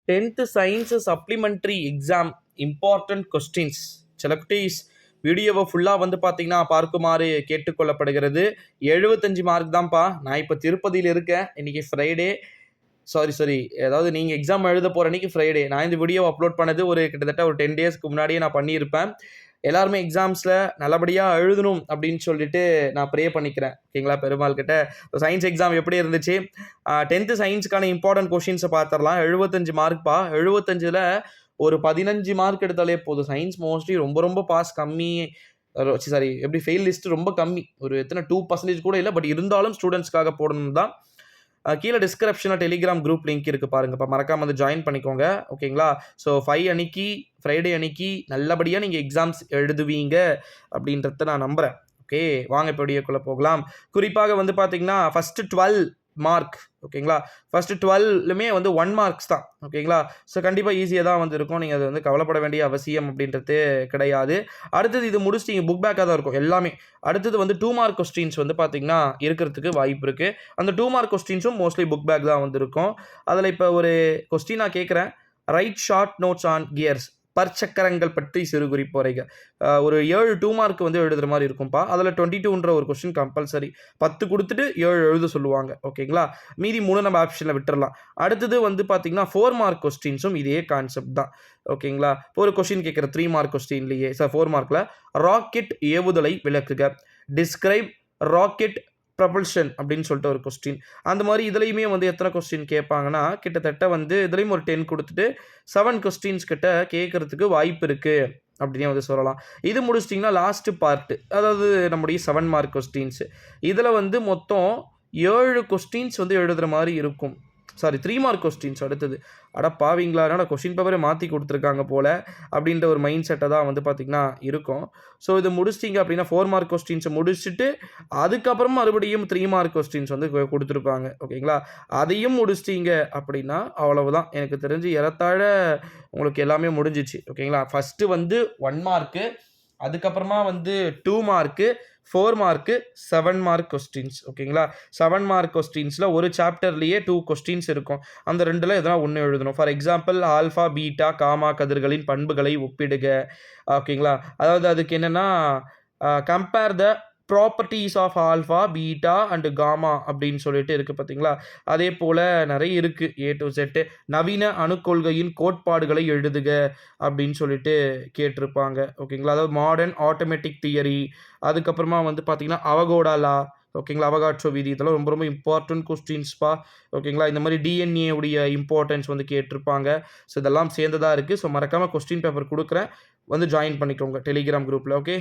10th science supplementary exam important questions செலக்டிஸ் வீடியோவை ஃபுல்லாக வந்து பார்த்தீங்கன்னா பார்க்குமாறு கேட்டுக்கொள்ளப்படுகிறது. 75 மார்க் தான்ப்பா. நான் இப்போ திருப்பதியில் இருக்கேன். இன்றைக்கி ஃப்ரைடே, சாரி அதாவது நீங்கள் எக்ஸாம் எழுத போகிற அன்றைக்கி ஃப்ரைடே. நான் இந்த வீடியோ அப்லோட் பண்ணது கிட்டத்தட்ட ஒரு 10 டேஸ்க்கு முன்னாடியே நான் பண்ணியிருப்பேன். எல்லாருமே எக்ஸாம்ஸில் நல்லபடியாக எழுதணும் அப்படின்னு சொல்லிட்டு நான் ப்ரே பண்ணிக்கிறேன். ஓகேங்களா, பெருமாள் கிட்ட. சயின்ஸ் எக்ஸாம் எப்படி இருந்துச்சு? 10th சயின்ஸுக்கான இம்பார்ட்டன்ட் கொஷின்ஸை பார்த்துடலாம். 75 மார்க்ப்பா. 75ல் ஒரு 15 மார்க் எடுத்தாலே போதும். சயின்ஸ் மோஸ்ட்லி ரொம்ப ரொம்ப பாஸ் கம்மி, சாரி எப்படி ஃபெயில் லிஸ்ட் ரொம்ப கம்மி. ஒரு எத்தனை 2% கூட இல்லை. பட் இருந்தாலும் ஸ்டூடெண்ட்ஸ்க்காக போடணும் தான். கீழே டிஸ்கிரிப்ஷனில் டெலிகிராம் குரூப் லிங்க் இருக்குது பாருங்கப்பா, மறக்காமல் வந்து ஜாயின் பண்ணிக்கோங்க. ஓகேங்களா. ஸோ 5 அன்னைக்கு ஃப்ரைடே அன்னைக்கு நல்லபடியாக நீங்கள் எக்ஸாம்ஸ் எழுதுவீங்க அப்படின்றத நான் நம்புகிறேன். ஓகே, வாங்க இப்போ வீடியோக்குள்ளே போகலாம். குறிப்பாக வந்து பார்த்தீங்கன்னா ஃபஸ்ட்டு 12 மார்க். ஓகேங்களா, ஃபஸ்ட்டு 12லுமே வந்து 1 மார்க்ஸ் தான். ஓகேங்களா, ஸோ கண்டிப்பாக ஈஸியாக தான் வந்து இருக்கும். நீங்கள் அது வந்து கவலைப்பட வேண்டிய அவசியம் அப்படின்றது கிடையாது. அடுத்தது இது முடிச்சுட்டு புக் பேக்காக தான் இருக்கும் எல்லாமே. அடுத்தது வந்து 2 மார்க் கொஸ்டின்ஸ் வந்து பார்த்தீங்கன்னா இருக்கிறதுக்கு வாய்ப்பு இருக்குது. அந்த 2 மார்க் கொஸ்டின்ஸும் மோஸ்ட்லி புக் பேக் தான் வந்துருக்கும். அதில் இப்போ ஒரு கொஸ்டின் நான் கேட்குறேன். Write short notes on gears, பற்சக்கரங்கள் பற்றி சிறு குறிப்பு வரைக. ஒரு 7 2 மார்க் வந்து எழுதுகிற மாதிரி இருக்கும்ப்பா. அதில் 22ன்ற ஒரு கொஸ்டின் கம்பல்சரி. 10 கொடுத்துட்டு 7 எழுத சொல்லுவாங்க. ஓகேங்களா, மீதி 3 நம்ம ஆப்ஷனில் விட்டுறலாம். அடுத்தது வந்து பார்த்தீங்கன்னா 4 மார்க் கொஸ்டின்ஸும் இதே கான்செப்ட் தான். ஓகேங்களா, ஒரு கொஸ்டின் கேட்குற 3 மார்க் கொஸ்டின்லேயே 4 மார்க்கில் ராக்கெட் ஏவுதலை விளக்குக, டிஸ்கிரைப் ராக்கெட் ப்ரபல்ஷன் அப்படின்னு சொல்லிட்டு ஒரு கொஸ்டின். அந்த மாதிரி இதுலையுமே வந்து எத்தனை கொஸ்டின் கேட்பாங்கன்னா கிட்டத்தட்ட வந்து இதுலேயும் ஒரு 10 கொடுத்துட்டு 7 கொஸ்டின்ஸ் கிட்ட கேட்கறதுக்கு வாய்ப்பு இருக்குது அப்படின்னே வந்து சொல்லலாம். இது முடிச்சிட்டிங்கன்னா லாஸ்ட் பார்ட்டு, அதாவது நம்முடைய 7 மார்க் கொஸ்டின்ஸ். இதில் வந்து மொத்தம் 7 கொஸ்டின்ஸ் வந்து எழுதுகிற மாதிரி இருக்கும். Sorry, 3 mark questions. அடுத்தது பாவீங்களா, என்னடா கொஸ்டின் பேப்பரே மாற்றி கொடுத்துருக்காங்க போல் அப்படின்ற ஒரு மைண்ட் செட்டை தான் வந்து பார்த்திங்கன்னா இருக்கும். ஸோ இது முடிச்சிட்டிங்க அப்படின்னா 4 மார்க் கொஸ்டின்ஸை முடிச்சுட்டு அதுக்கப்புறம் மறுபடியும் 3 மார்க் கொஸ்டின்ஸ் வந்து கொடுத்துருப்பாங்க. ஓகேங்களா, அதையும் முடிச்சிட்டிங்க அப்படின்னா அவ்வளவுதான். எனக்கு தெரிஞ்சு ஏறத்தாழ உங்களுக்கு எல்லாமே முடிஞ்சிச்சு. ஓகேங்களா, ஃபஸ்ட்டு வந்து 1 மார்க்கு, அதுக்கப்புறமா வந்து 2 மார்க்கு, 4 மார்க்கு, 7 மார்க் கொஸ்டின்ஸ். ஓகேங்களா, 7 மார்க் கொஸ்டின்ஸில் ஒரு சாப்டர்லேயே 2 கொஸ்டின்ஸ் இருக்கும். அந்த 2ல் எதனா ஒன்று எழுதணும். For example alpha beta gamma கதிர்களின் பண்புகளை ஒப்பிடுக. ஓகேங்களா, அதாவது அதுக்கு என்னென்னா compare the properties of alpha beta and gamma அப்படின்னு சொல்லிட்டு இருக்குது பார்த்தீங்களா. அதே போல் நிறைய இருக்குது, A to Z. நவீன அணுக்கொள்கையின் கோட்பாடுகளை எழுதுக அப்படின்னு சொல்லிட்டு கேட்டிருப்பாங்க. ஓகேங்களா, அதாவது மாடர்ன் ஆட்டோமேட்டிக் தியரி. அதுக்கப்புறமா வந்து பார்த்திங்கன்னா அவகோடா லா. ஓகேங்களா, அவகாட்ரோ விதி. இதெல்லாம் ரொம்ப ரொம்ப இம்பார்ட்டன்ட் கொஸ்டின்ஸ்ப்பா. ஓகேங்களா, இந்த மாதிரி DNA உடைய இம்பார்ட்டன்ஸ் வந்து கேட்டிருப்பாங்க. ஸோ இதெல்லாம் சேர்ந்ததாக இருக்குது. ஸோ மறக்காமல் கொஸ்டின் பேப்பர் கொடுக்குறேன், வந்து ஜாயின் பண்ணிக்கோங்க டெலிகிராம் குரூப்பில். ஓகே.